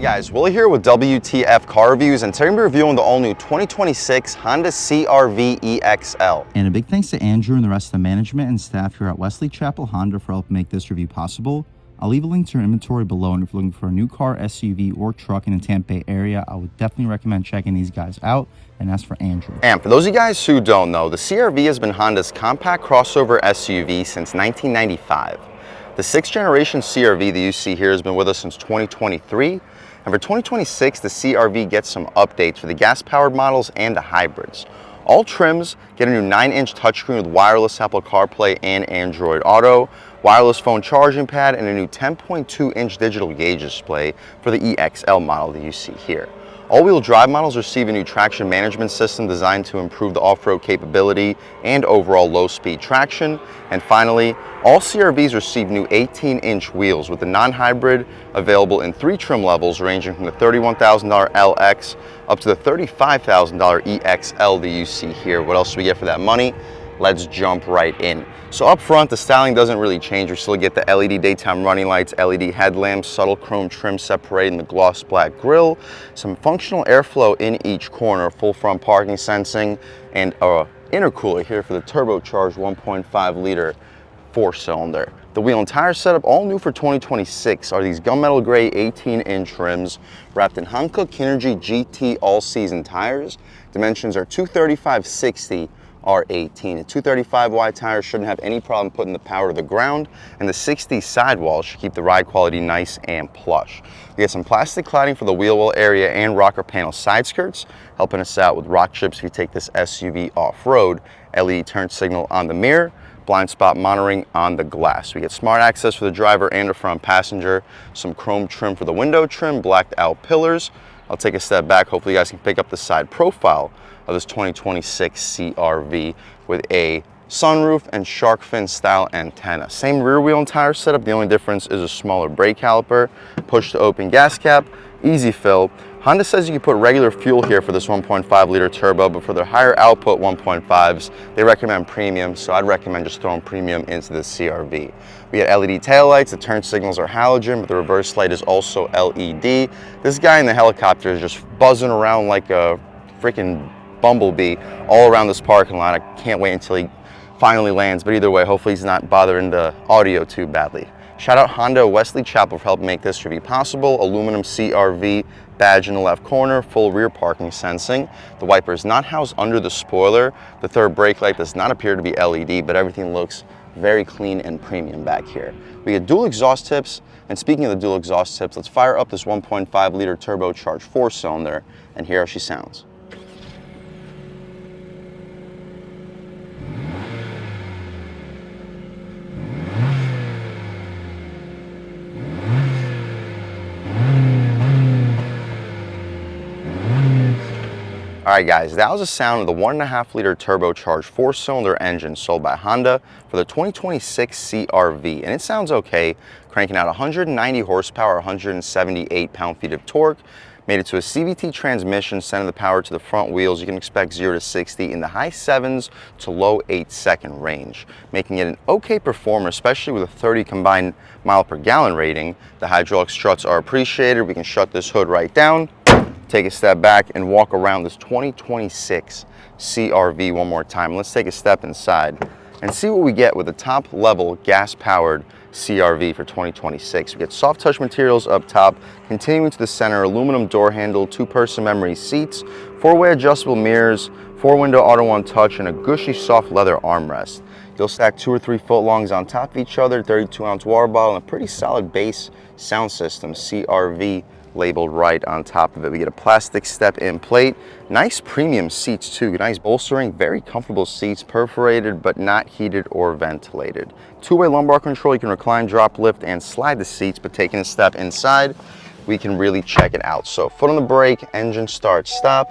Guys, Willie here with W.T.F car reviews, and today we're reviewing the all-new 2026 Honda CR-V EXL. And a big thanks to Andrew and the rest of the management and staff here at Wesley Chapel Honda for helping make this review possible. I'll leave a link to your inventory below, and if you're looking for a new car, SUV, or truck in the Tampa Bay area, I would definitely recommend checking these guys out, and that's for Andrew. And for those of you guys who don't know, the CR-V has been Honda's compact crossover SUV since 1995. The 6th generation CR-V that you see here has been with us since 2023. And for 2026, the CR-V gets some updates for the gas-powered models and the hybrids. All trims get a new 9-inch touchscreen with wireless Apple CarPlay and Android Auto, wireless phone charging pad, and a new 10.2-inch digital gauge display for the EXL model that you see here. All-wheel drive models receive a new traction management system designed to improve the off-road capability and overall low-speed traction. And finally, all CR-Vs receive new 18-inch wheels with the non-hybrid available in 3 trim levels ranging from the $31,000 LX up to the $35,000 EXL that you see here. What else do we get for that money? Let's jump right in. So up front, the styling doesn't really change. You still get the LED daytime running lights, LED headlamps, subtle chrome trim separating the gloss black grille, some functional airflow in each corner, full front parking sensing, and an intercooler here for the turbocharged 1.5 liter 4-cylinder. The wheel and tire setup, all new for 2026, are these gunmetal gray 18-inch rims wrapped in Hankook Kinergy GT all-season tires. Dimensions are 235/60 R18. The 235 wide tires shouldn't have any problem putting the power to the ground, and the 60 sidewalls should keep the ride quality nice and plush. We get some plastic cladding for the wheel well area and rocker panel side skirts, helping us out with rock chips if you take this SUV off-road, LED turn signal on the mirror, blind spot monitoring on the glass. We get smart access for the driver and the front passenger, some chrome trim for the window trim, blacked out pillars. I'll take a step back. Hopefully you guys can pick up the side profile of this 2026 CR-V with a sunroof and shark fin style antenna. Same rear wheel and tire setup. The only difference is a smaller brake caliper, push to open gas cap, easy fill. Honda says you can put regular fuel here for this 1.5 liter turbo, but for their higher output 1.5s, they recommend premium, so I'd recommend just throwing premium into the CR-V. We get LED taillights, the turn signals are halogen, but the reverse light is also LED. This guy in the helicopter is just buzzing around like a freaking bumblebee all around this parking lot. I can't wait until he finally lands, but either way, hopefully he's not bothering the audio too badly. Shout out Honda Wesley Chapel for helping make this review possible. Aluminum CR-V badge in the left corner, full rear parking sensing. The wiper is not housed under the spoiler. The third brake light does not appear to be LED, but everything looks very clean and premium back here. We get dual exhaust tips, and speaking of the dual exhaust tips, let's fire up this 1.5 liter turbocharged 4-cylinder and hear how she sounds. Alright guys, that was the sound of the 1.5 liter turbocharged 4-cylinder engine sold by Honda for the 2026 CR-V, and it sounds okay, cranking out 190 horsepower, 178 pound-feet of torque. Made it to a CVT transmission, sending the power to the front wheels. You can expect 0 to 60 in the high 7s to low 8-second range, making it an okay performer, especially with a 30 combined mile per gallon rating. The hydraulic struts are appreciated. We can shut this hood right down, take a step back, and walk around this 2026 CR-V one more time. Let's take a step inside and see what we get with the top level gas-powered CR-V for 2026. We get soft touch materials up top, continuing to the center, aluminum door handle, 2-person memory seats, 4-way adjustable mirrors, 4-window auto-on touch, and a gushy soft leather armrest. You'll stack 2 or 3 footlongs on top of each other, 32-ounce water bottle, and a pretty solid bass sound system, CR-V labeled right on top of it. We get a plastic step-in plate, nice premium seats too, nice bolstering, very comfortable seats, perforated but not heated or ventilated. 2-way lumbar control, you can recline, drop, lift, and slide the seats, but taking a step inside, we can really check it out. So foot on the brake, engine start, stop,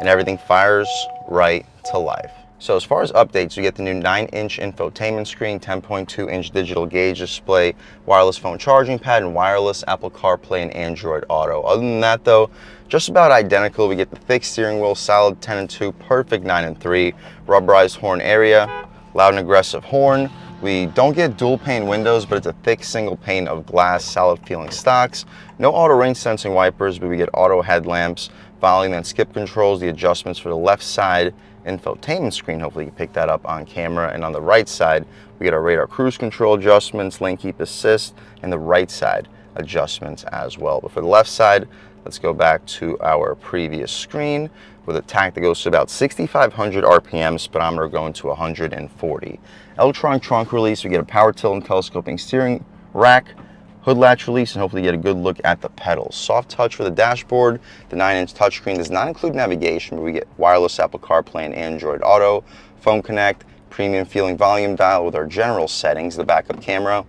and everything fires right to life. So as far as updates, you get the new 9-inch infotainment screen, 10.2-inch digital gauge display, wireless phone charging pad, and wireless Apple CarPlay and Android Auto. Other than that though, just about identical. We get the thick steering wheel, solid 10 and 2, perfect 9 and 3, rubberized horn area, loud and aggressive horn, We don't get dual pane windows, but it's a thick single pane of glass, solid feeling stocks. No auto rain sensing wipers, but we get auto headlamps, volume and skip controls, the adjustments for the left side infotainment screen. Hopefully you can pick that up on camera. And on the right side, we get our radar cruise control adjustments, lane keep assist, and the right side adjustments as well. But for the left side, let's go back to our previous screen with a tach that goes to about 6,500 RPM, speedometer going to 140. Electronic trunk release, we get a power tilt and telescoping steering rack, hood latch release, and hopefully get a good look at the pedals. Soft touch for the dashboard. The 9-inch touchscreen does not include navigation, but we get wireless Apple CarPlay and Android Auto, phone connect, premium feeling volume dial with our general settings, the backup camera,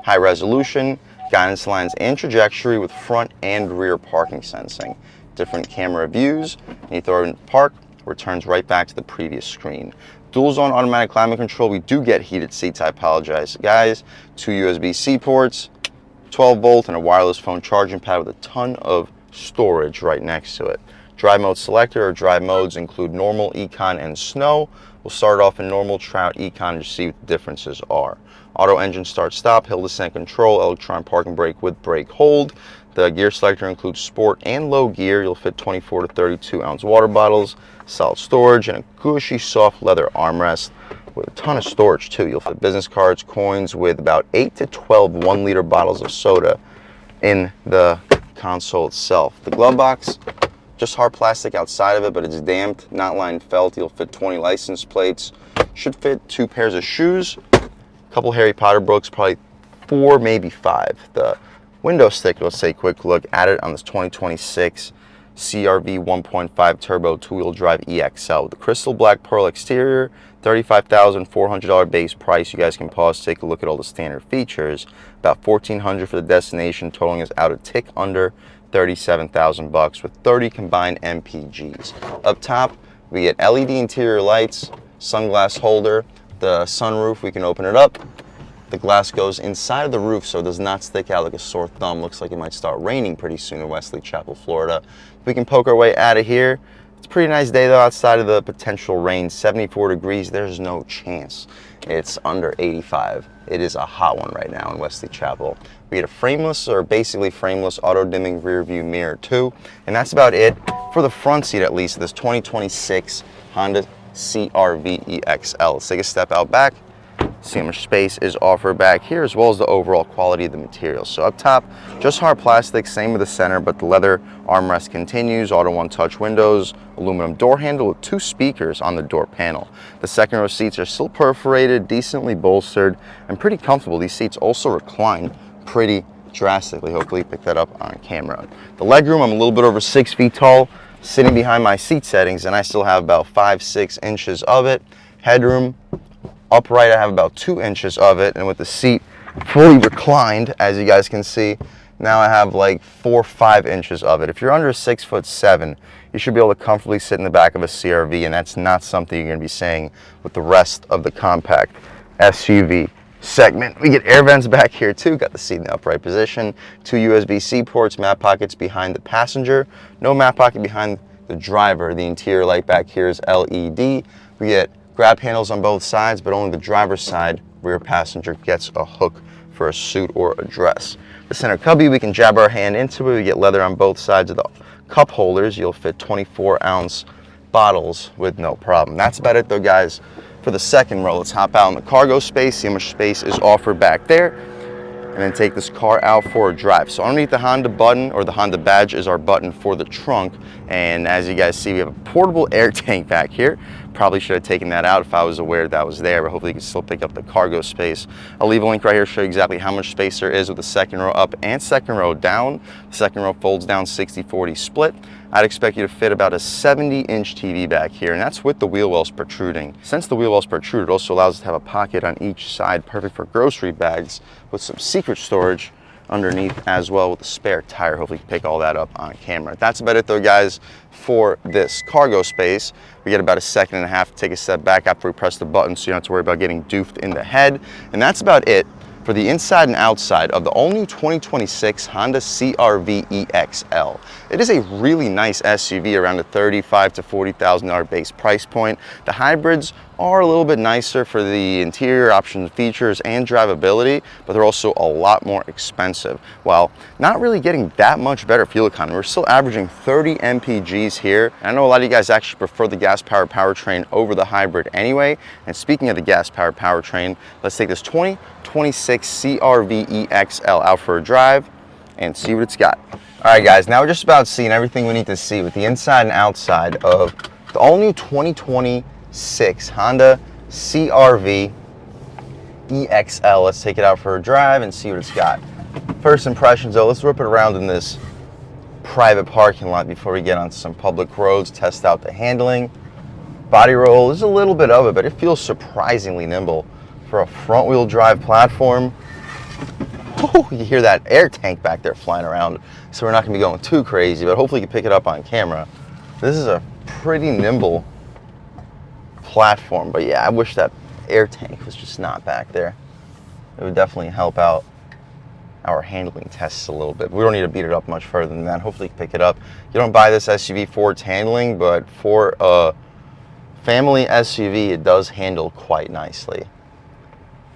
high resolution, guidance lines and trajectory with front and rear parking sensing, different camera views, and you throw it in park, returns right back to the previous screen. Dual zone automatic climate control, we do get heated seats, I apologize guys, 2 USB-C ports, 12 volt, and a wireless phone charging pad with a ton of storage right next to it. Drive mode selector or drive modes include normal, econ, and snow. We'll start off in normal, trout, econ to see what the differences are. Auto engine start stop, hill descent control, electronic parking brake with brake hold. The gear selector includes sport and low gear. You'll fit 24 to 32 ounce water bottles, solid storage, and a gushy soft leather armrest with a ton of storage too. You'll fit business cards, coins with about 8 to 12 1-liter bottles of soda in the console itself. The glove box, just hard plastic outside of it, but it's damped, not lined felt. You'll fit 20 license plates. Should fit 2 pairs of shoes, a couple Harry Potter books, probably 4, maybe 5. The window sticker, let's take a quick look at it on this 2026 CR-V 1.5 turbo 2-wheel drive EXL with the crystal black pearl exterior, $35,400 base price. You guys can pause, take a look at all the standard features. About $1,400 for the destination, totaling us out a tick under 37,000 bucks with 30 combined MPGs. Up top, we get LED interior lights, sunglass holder, the sunroof, we can open it up. The glass goes inside of the roof so it does not stick out like a sore thumb. Looks like it might start raining pretty soon in Wesley Chapel, Florida. We can poke our way out of here. It's a pretty nice day though outside of the potential rain. 74 degrees, there's no chance. It's under 85. It is a hot one right now in Wesley Chapel. We get a frameless, or basically frameless, auto-dimming rear view mirror too. And that's about it for the front seat, at least, this 2026 Honda CR-V EXL. Let's take a step out back. See how much space is offered back here, as well as the overall quality of the material. So up top, just hard plastic, same with the center, but the leather armrest continues, auto one-touch windows, aluminum door handle with 2 speakers on the door panel. The second row seats are still perforated, decently bolstered, and pretty comfortable. These seats also recline pretty drastically. Hopefully you pick that up on camera. The legroom, I'm a little bit over 6 feet tall, sitting behind my seat settings, and I still have about 5-6 inches of it. Headroom, upright, I have about 2 inches of it, and with the seat fully reclined, as you guys can see, now I have like 4 or 5 inches of it. If you're under 6'7", you should be able to comfortably sit in the back of a CR-V, and that's not something you're going to be saying with the rest of the compact SUV segment. We get air vents back here too, got the seat in the upright position, 2 USB-C ports, map pockets behind the passenger, no map pocket behind the driver. The interior light back here is LED. We get grab handles on both sides, but only the driver's side rear passenger gets a hook for a suit or a dress. The center cubby, we can jab our hand into it. We get leather on both sides of the cup holders. You'll fit 24-ounce bottles with no problem. That's about it though, guys. For the second row, let's hop out in the cargo space, see how much space is offered back there, and then take this car out for a drive. So underneath the Honda button, or the Honda badge, is our button for the trunk. And as you guys see, we have a portable air tank back here. Probably should have taken that out if I was aware that was there, but hopefully you can still pick up the cargo space. I'll leave a link right here to show you exactly how much space there is with the second row up and second row down. The second row folds down 60-40 split. I'd expect you to fit about a 70-inch TV back here, and that's with the wheel wells protruding. Since the wheel wells protrude, it also allows us to have a pocket on each side, perfect for grocery bags, with some secret storage underneath as well with a spare tire. Hopefully you can pick all that up on camera. That's about it though, guys, for this cargo space. We get about a second and a half to take a step back after we press the button, so you don't have to worry about getting doofed in the head. And that's about it for the inside and outside of the all-new 2026 Honda CR-V EXL. It is a really nice SUV around the $35,000 to $40,000 base price point. The hybrids are a little bit nicer for the interior options, features, and drivability, but they're also a lot more expensive, while not really getting that much better fuel economy. We're still averaging 30 mpgs here. And I know a lot of you guys actually prefer the gas-powered powertrain over the hybrid anyway. And speaking of the gas-powered powertrain, let's take this 2026 CR-V EXL out for a drive and see what it's got. All right, guys, now we're just about seeing everything we need to see with the inside and outside of the all-new 2026 Honda CR-V EXL. Let's take it out for a drive and see what it's got. First impressions, though, let's rip it around in this private parking lot before we get onto some public roads, test out the handling. Body roll, there's a little bit of it, but it feels surprisingly nimble for a front-wheel drive platform. Oh, you hear that air tank back there flying around, so we're not going to be going too crazy, but hopefully you can pick it up on camera. This is a pretty nimble platform, but yeah, I wish that air tank was just not back there. It would definitely help out our handling tests a little bit. We don't need to beat it up much further than that. Hopefully you can pick it up. You don't buy this SUV for its handling, but for a family SUV, it does handle quite nicely.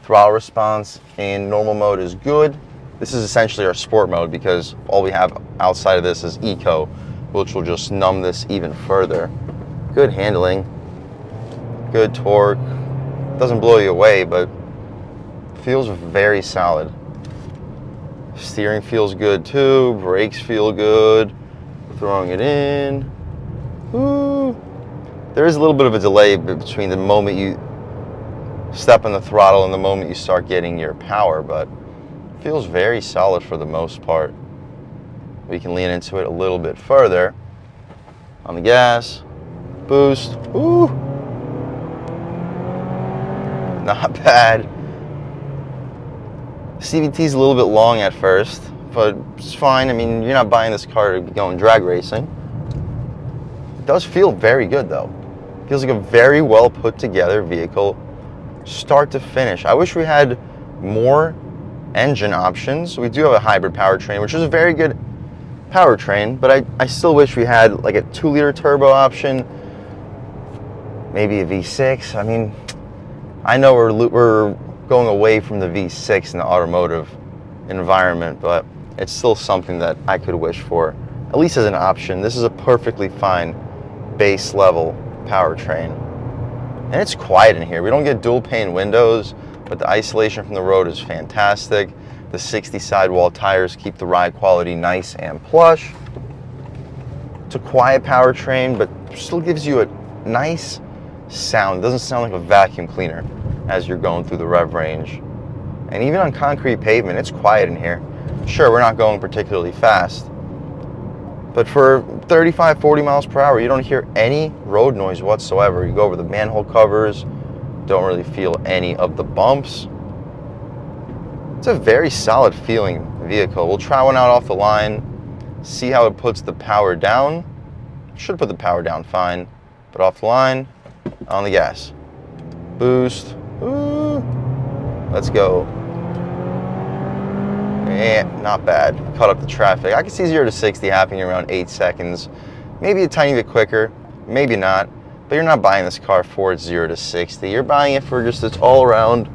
Throttle response in normal mode is good. This is essentially our sport mode because all we have outside of this is eco, which will just numb this even further. Good handling, good torque. Doesn't blow you away, but feels very solid. Steering feels good too, brakes feel good. Throwing it in. Woo. There is a little bit of a delay between the moment you step on the throttle and the moment you start getting your power, but it feels very solid for the most part. We can lean into it a little bit further. On the gas, boost, woo. Not bad. CVT is a little bit long at first, but it's fine. I mean, you're not buying this car to be going drag racing. It does feel very good though. It feels like a very well put together vehicle, start to finish. I wish we had more engine options. We do have a hybrid powertrain, which is a very good powertrain, but I still wish we had like a 2-liter turbo option, maybe a V6. I mean, I know we're going away from the V6 in the automotive environment, but it's still something that I could wish for, at least as an option. This is a perfectly fine base level powertrain. And it's quiet in here. We don't get dual pane windows, but the isolation from the road is fantastic. The 60 sidewall tires keep the ride quality nice and plush. It's a quiet powertrain, but still gives you a nice sound. It doesn't sound like a vacuum cleaner as you're going through the rev range. And even on concrete pavement, it's quiet in here. Sure, we're not going particularly fast, but for 35, 40 miles per hour, you don't hear any road noise whatsoever. You go over the manhole covers, don't really feel any of the bumps. It's a very solid feeling vehicle. We'll try one out off the line, see how it puts the power down. Should put the power down fine, but off the line, on the gas. Boost. Ooh. Let's go. Eh, not bad. Caught up the traffic. I can see 0 to 60 happening around 8 seconds. Maybe a tiny bit quicker, maybe not. But you're not buying this car for its 0 to 60. You're buying it for just its all-around,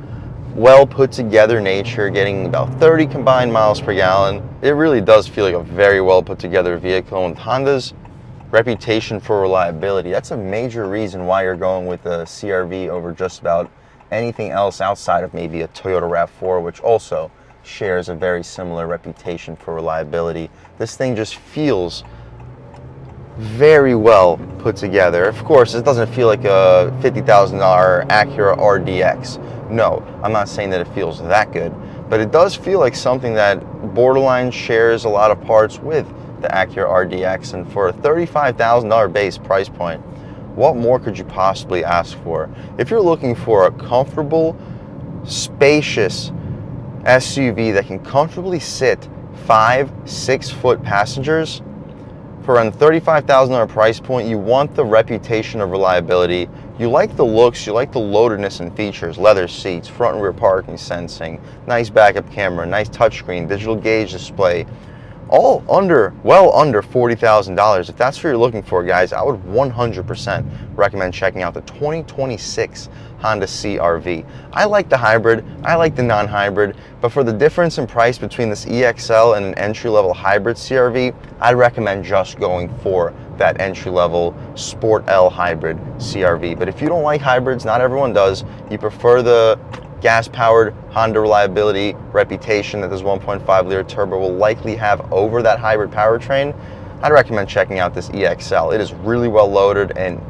well put together nature, getting about 30 combined miles per gallon. It really does feel like a very well put together vehicle. And Honda's reputation for reliability, that's a major reason why you're going with a CR-V over just about anything else outside of maybe a Toyota RAV4, which also shares a very similar reputation for reliability. This thing just feels very well put together. Of course, it doesn't feel like a $50,000 Acura RDX. No, I'm not saying that it feels that good, but it does feel like something that borderline shares a lot of parts with the Acura RDX. And for a $35,000 base price point, what more could you possibly ask for? If you're looking for a comfortable, spacious SUV that can comfortably sit 5-6 foot passengers, for a $35,000 price point, you want the reputation of reliability. You like the looks, you like the loadedness and features, leather seats, front and rear parking sensing, nice backup camera, nice touchscreen, digital gauge display. all well under $40,000. If that's what you're looking for, guys, I would 100% recommend checking out the 2026 Honda CR-V. I like the hybrid, I like the non-hybrid, but for the difference in price between this EXL and an entry-level hybrid CR-V, I'd recommend just going for that entry-level Sport L hybrid CR-V. But if you don't like hybrids, not everyone does, you prefer the gas-powered Honda reliability reputation that this 1.5 liter turbo will likely have over that hybrid powertrain, I'd recommend checking out this EXL. It is really well loaded, and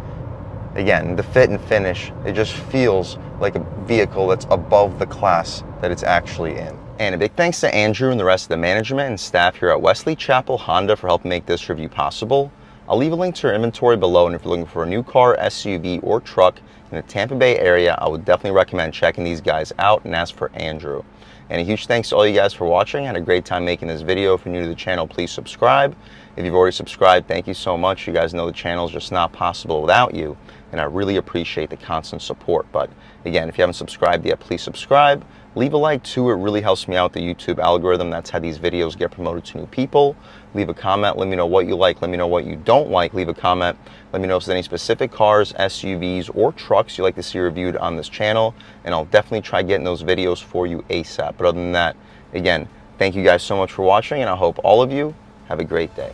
again, the fit and finish, it just feels like a vehicle that's above the class that it's actually in. And a big thanks to Andrew and the rest of the management and staff here at Wesley Chapel Honda for helping make this review possible. I'll leave a link to your inventory below, and if you're looking for a new car, SUV, or truck in the Tampa Bay area, I would definitely recommend checking these guys out and ask for Andrew. And a huge thanks to all you guys for watching. I had a great time making this video. If you're new to the channel, please subscribe. If you've already subscribed, thank you so much. You guys know the channel is just not possible without you, and I really appreciate the constant support. But again, if you haven't subscribed yet, please subscribe. Leave a like too, it really helps me out with the YouTube algorithm. That's how these videos get promoted to new people. Leave a comment, let me know what you like, let me know what you don't like. Leave a comment, let me know if there's any specific cars, SUVs, or trucks you'd like to see reviewed on this channel, and I'll definitely try getting those videos for you ASAP. But other than that, again, thank you guys so much for watching, and I hope all of you have a great day.